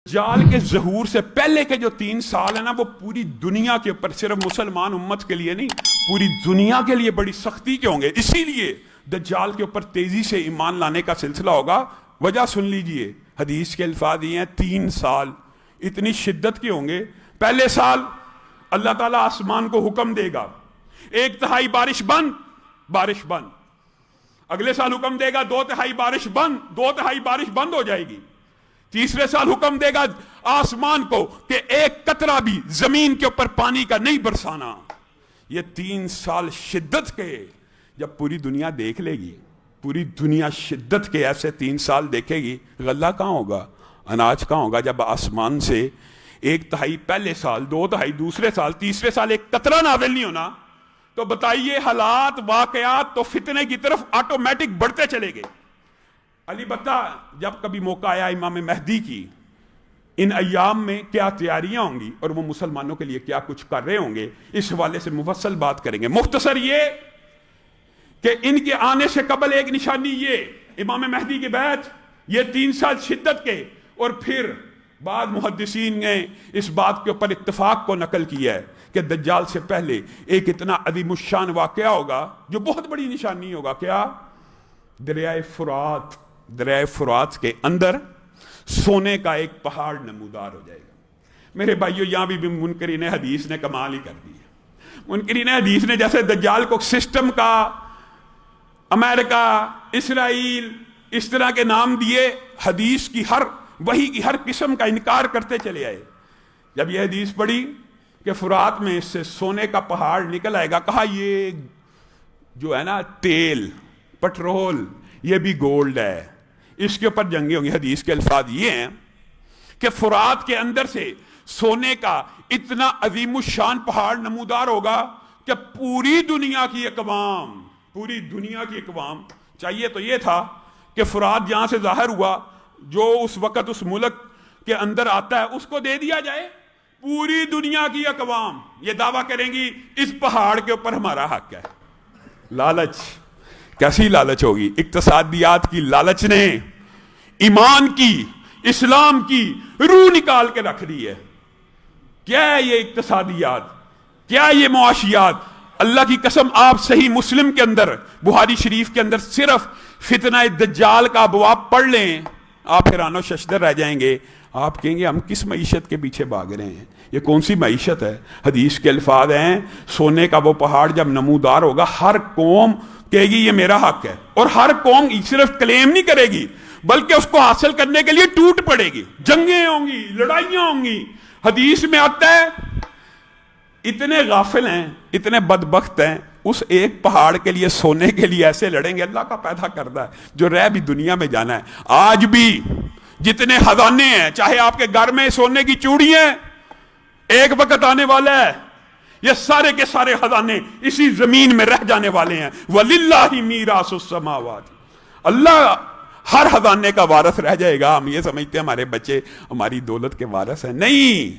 دجال کے ظہور سے پہلے کے جو 3 سال ہیں نا، وہ پوری دنیا کے اوپر، صرف مسلمان امت کے لیے نہیں، پوری دنیا کے لیے بڑی سختی کے ہوں گے۔ اسی لیے دجال کے اوپر تیزی سے ایمان لانے کا سلسلہ ہوگا۔ وجہ سن لیجئے، حدیث کے الفاظ یہ ہیں 3 سال اتنی شدت کے ہوں گے۔ پہلے سال اللہ تعالیٰ آسمان کو حکم دے گا 1/3 بارش بند، بارش بند۔ اگلے سال حکم دے گا 2/3 بارش بند، 2/3 بارش بند ہو جائے گی۔ تیسرے سال حکم دے گا آسمان کو کہ 1 قطرہ بھی زمین کے اوپر پانی کا نہیں برسانا۔ یہ 3 سال شدت کے جب پوری دنیا دیکھ لے گی، پوری دنیا شدت کے ایسے 3 سال دیکھے گی، غلہ کہاں ہوگا، اناج کہاں ہوگا؟ جب آسمان سے 1/3 پہلے سال، 2/3 دوسرے سال، تیسرے سال 1 قطرہ نازل نہیں ہونا، تو بتائیے حالات، واقعات تو فتنے کی طرف آٹومیٹک بڑھتے چلے گئے۔ علی بتہ جب کبھی موقع آیا امام مہدی کی، ان ایام میں کیا تیاریاں ہوں گی اور وہ مسلمانوں کے لیے کیا کچھ کر رہے ہوں گے، اس حوالے سے مفصل بات کریں گے۔ مختصر یہ کہ ان کے آنے سے قبل ایک نشانی یہ امام مہدی کے بعد یہ 3 سال شدت کے، اور پھر بعض محدثین نے اس بات کے اوپر اتفاق کو نقل کیا ہے کہ دجال سے پہلے ایک اتنا عظیم الشان واقعہ ہوگا جو بہت بڑی نشانی ہوگا۔ کیا؟ دریائے فرات کے اندر سونے کا ایک پہاڑ نمودار ہو جائے گا۔ میرے بھائیو، یہاں بھی منکرین حدیث نے کمال ہی کر دی ہے۔ منکرین حدیث نے جیسے دجال کو سسٹم کا، امریکہ، اسرائیل، اس طرح کے نام دیے، حدیث کی وحی کی ہر قسم کا انکار کرتے چلے آئے۔ جب یہ حدیث پڑھی کہ فرات میں اس سے سونے کا پہاڑ نکل آئے گا، کہا یہ جو ہے نا تیل، پٹرول، یہ بھی گولڈ ہے، اس کے اوپر جنگیں ہوں گی۔ حدیث کے الفاظ یہ ہیں کہ فرات کے اندر سے سونے کا اتنا عظیم الشان پہاڑ نمودار ہوگا کہ پوری دنیا کی اقوام چاہیے تو یہ تھا کہ فرات جہاں سے ظاہر ہوا، جو اس وقت اس ملک کے اندر آتا ہے اس کو دے دیا جائے۔ پوری دنیا کی اقوام یہ دعویٰ کریں گی اس پہاڑ کے اوپر ہمارا حق ہے۔ لالچ، کیسی لالچ ہوگی؟ اقتصادیات کی لالچ نے ایمان کی، اسلام کی روح نکال کے رکھ دی ہے۔ کیا ہے یہ اقتصادیات؟ کیا یہ معاشیات؟ اللہ کی قسم، آپ صحیح مسلم کے اندر، بخاری شریف کے اندر صرف فتنہ دجال کا ابواب پڑھ لیں، آپ حیران و ششدر رہ جائیں گے۔ آپ کہیں گے ہم کس معیشت کے پیچھے بھاگ رہے ہیں؟ یہ کون سی معیشت ہے؟ حدیث کے الفاظ ہیں سونے کا وہ پہاڑ جب نمودار ہوگا، ہر قوم کہے گی یہ میرا حق ہے، اور ہر قوم صرف کلیم نہیں کرے گی بلکہ اس کو حاصل کرنے کے لیے ٹوٹ پڑے گی، جنگیں ہوں گی، لڑائیاں ہوں گی۔ حدیث میں آتا ہے اتنے غافل ہیں، اتنے بدبخت ہیں، اس ایک پہاڑ کے لیے، سونے کے لیے ایسے لڑیں گے۔ اللہ کا پیدا کردہ ہے جو رہ بھی دنیا میں جانا ہے۔ آج بھی جتنے خزانے ہیں، چاہے آپ کے گھر میں سونے کی چوڑی ہیں، ایک وقت آنے والا ہے یہ سارے کے سارے خزانے اسی زمین میں رہ جانے والے ہیں۔ وَلِلَّهِ مِيرَاثُ السَّمَاوَاتِ، اللہ ہر خزانے کا وارث رہ جائے گا۔ ہم یہ سمجھتے ہیں ہمارے بچے ہماری دولت کے وارث ہیں، نہیں،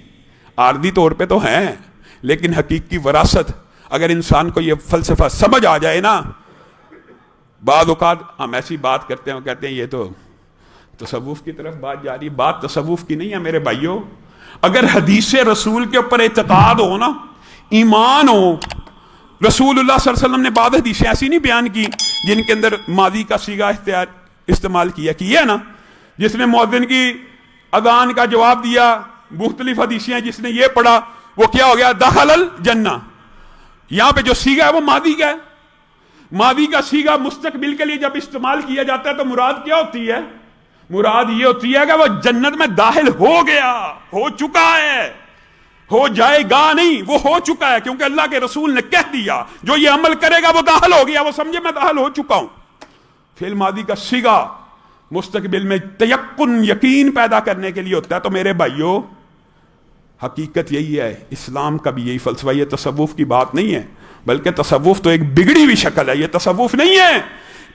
عارضی طور پہ تو ہیں، لیکن حقیقی وراثت اگر انسان کو یہ فلسفہ سمجھ آ جائے نا، بعض اوقات ہم ایسی بات کرتے ہیں، کہتے ہیں یہ تو تصوف کی طرف بات جا رہی۔ بات تصوف کی نہیں ہے میرے بھائیوں۔ اگر حدیث رسول کے اوپر اعتقاد ہو نا، ایمان ہو، رسول اللہ صلی اللہ علیہ وسلم نے بعض حدیثیں ایسی نہیں بیان کی جن کے اندر ماضی کا صیغہ استعمال کیا ہے نا، جس نے مؤذن کی اذان کا جواب دیا، مختلف حدیثیں ہیں جس نے یہ پڑھا، وہ کیا ہو گیا؟ دخل الجنہ۔ یہاں پہ جو صیغہ ہے وہ ماضی کا ہے۔ ماضی کا صیغہ مستقبل کے لیے جب استعمال کیا جاتا ہے تو مراد کیا ہوتی ہے؟ مراد یہ ہوتی ہے کہ وہ جنت میں داخل ہو گیا، ہو چکا ہے، ہو جائے گا نہیں، وہ ہو چکا ہے، کیونکہ اللہ کے رسول نے کہہ دیا جو یہ عمل کرے گا وہ داخل ہو گیا، وہ سمجھے میں داخل ہو چکا ہوں۔ فعل ماضی کا صیغہ مستقبل میں تیقن، یقین پیدا کرنے کے لیے ہوتا ہے۔ تو میرے بھائیوں، حقیقت یہی ہے، اسلام کا بھی یہی فلسفہ، یہ تصوف کی بات نہیں ہے، بلکہ تصوف تو ایک بگڑی ہوئی شکل ہے۔ یہ تصوف نہیں ہے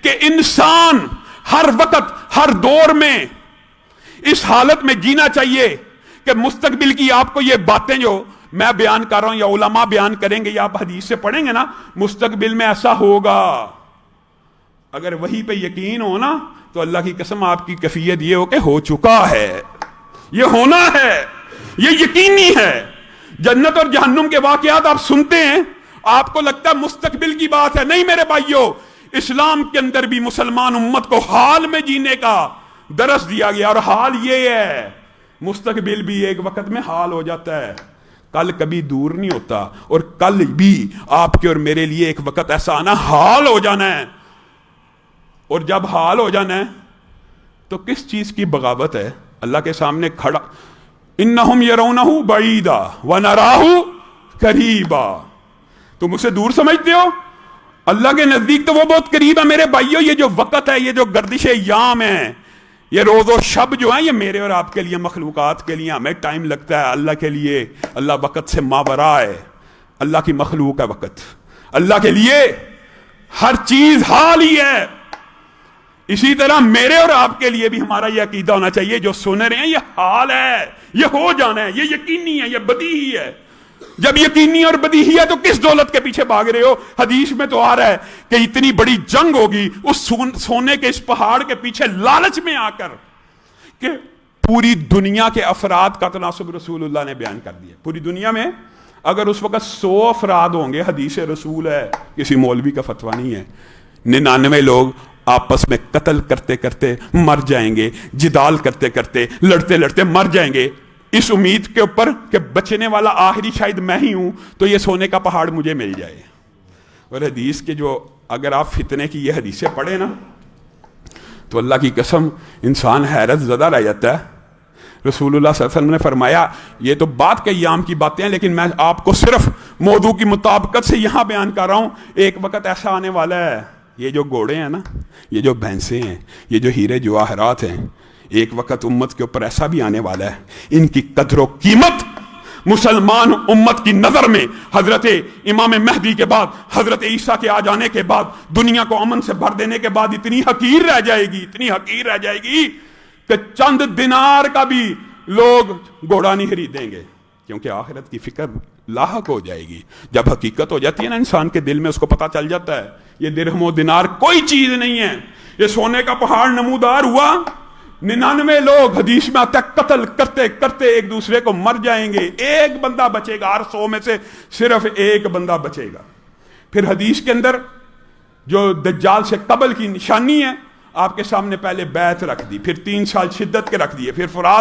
کہ انسان ہر وقت، ہر دور میں اس حالت میں جینا چاہیے کہ مستقبل کی آپ کو یہ باتیں جو میں بیان کر رہا ہوں یا علماء بیان کریں گے یا آپ حدیث سے پڑھیں گے نا، مستقبل میں ایسا ہوگا۔ اگر وہی پہ یقین ہو نا تو اللہ کی قسم آپ کی کیفیت یہ ہو کہ ہو چکا ہے۔ یہ ہونا ہے، یہ یقینی ہے۔ جنت اور جہنم کے واقعات آپ سنتے ہیں، آپ کو لگتا ہے مستقبل کی بات ہے، نہیں میرے بھائیوں، اسلام کے اندر بھی مسلمان امت کو حال میں جینے کا درس دیا گیا، اور حال یہ ہے، مستقبل بھی ایک وقت میں حال ہو جاتا ہے، کل کبھی دور نہیں ہوتا، اور کل بھی آپ کے اور میرے لیے ایک وقت ایسا آنا، حال ہو جانا ہے۔ اور جب حال ہو جانا ہے تو کس چیز کی بغاوت ہے؟ اللہ کے سامنے کھڑا، انہم یرونہ بعیدا ونراہ قریبا، تم اسے دور سمجھتے ہو، اللہ کے نزدیک تو وہ بہت قریب ہے۔ میرے بھائیوں، یہ جو وقت ہے، یہ جو گردش ایام ہے، یہ روز و شب جو ہیں، یہ میرے اور آپ کے لیے، مخلوقات کے لیے ہمیں ٹائم لگتا ہے، اللہ کے لیے اللہ وقت سے ماورا ہے، اللہ کی مخلوق ہے وقت، اللہ کے لیے ہر چیز حال ہی ہے۔ اسی طرح میرے اور آپ کے لیے بھی ہمارا یہ عقیدہ ہونا چاہیے، جو سن رہے ہیں یہ حال ہے، یہ ہو جانا ہے، یہ یقینی ہے، یہ بدیہی ہے۔ جب یقینی اور بدیہی ہے تو کس دولت کے پیچھے بھاگ رہے ہو؟ حدیث میں تو آ رہا ہے کہ اتنی بڑی جنگ ہوگی اس سونے کے اس پہاڑ کے پیچھے لالچ میں آ کر، کہ پوری دنیا کے افراد کا تناسب رسول اللہ نے بیان کر دیا۔ پوری دنیا میں اگر اس وقت 100 افراد ہوں گے، حدیث رسول ہے، کسی مولوی کا فتویٰ نہیں ہے، 99 لوگ آپس میں قتل کرتے کرتے مر جائیں گے، جدال کرتے کرتے، لڑتے لڑتے مر جائیں گے، اس امید کے اوپر کہ بچنے والا آخری شاید میں ہی ہوں، تو یہ سونے کا پہاڑ مجھے مل جائے۔ اور حدیث کے جو، اگر آپ فتنے کی یہ حدیثیں پڑھیں نا، تو اللہ کی قسم انسان حیرت زدہ رہ جاتا ہے۔ رسول اللہ صلی اللہ علیہ وسلم نے فرمایا، یہ تو بعد کے ایام کی باتیں ہیں، لیکن میں آپ کو صرف موضوع کی مطابقت سے یہاں بیان کر رہا ہوں، ایک وقت ایسا آنے والا ہے، یہ جو گھوڑے ہیں نا، یہ جو بھینسیں ہیں، یہ جو ہیرے جواہرات ہیں، ایک وقت امت کے اوپر ایسا بھی آنے والا ہے، ان کی قدر و قیمت مسلمان امت کی نظر میں حضرت امام مہدی کے بعد، حضرت عیسیٰ کے آ جانے کے بعد، دنیا کو امن سے بھر دینے کے بعد اتنی حقیر رہ جائے گی، اتنی حقیر رہ جائے گی کہ چند دینار کا بھی لوگ گھوڑا نہیں خریدیں گے، کیونکہ آخرت کی فکر لاحق ہو جائے گی۔ جب حقیقت ہو جاتی ہے نا انسان کے دل میں، اس کو پتہ چل جاتا ہے یہ درہم و دینار کوئی چیز نہیں ہے، یہ سونے کا پہاڑ نمودار ہوا، 99 لوگ حدیث میں آتا ہے قتل کرتے کرتے ایک دوسرے کو مر جائیں گے، ایک بندہ بچے گا، ہر 100 میں سے صرف ایک بندہ بچے گا۔ پھر حدیث کے اندر جو دجال سے قبل کی نشانی ہے، آپ کے سامنے پہلے بیعت رکھ دی، پھر 3 سال شدت کے رکھ دیے، پھر فرات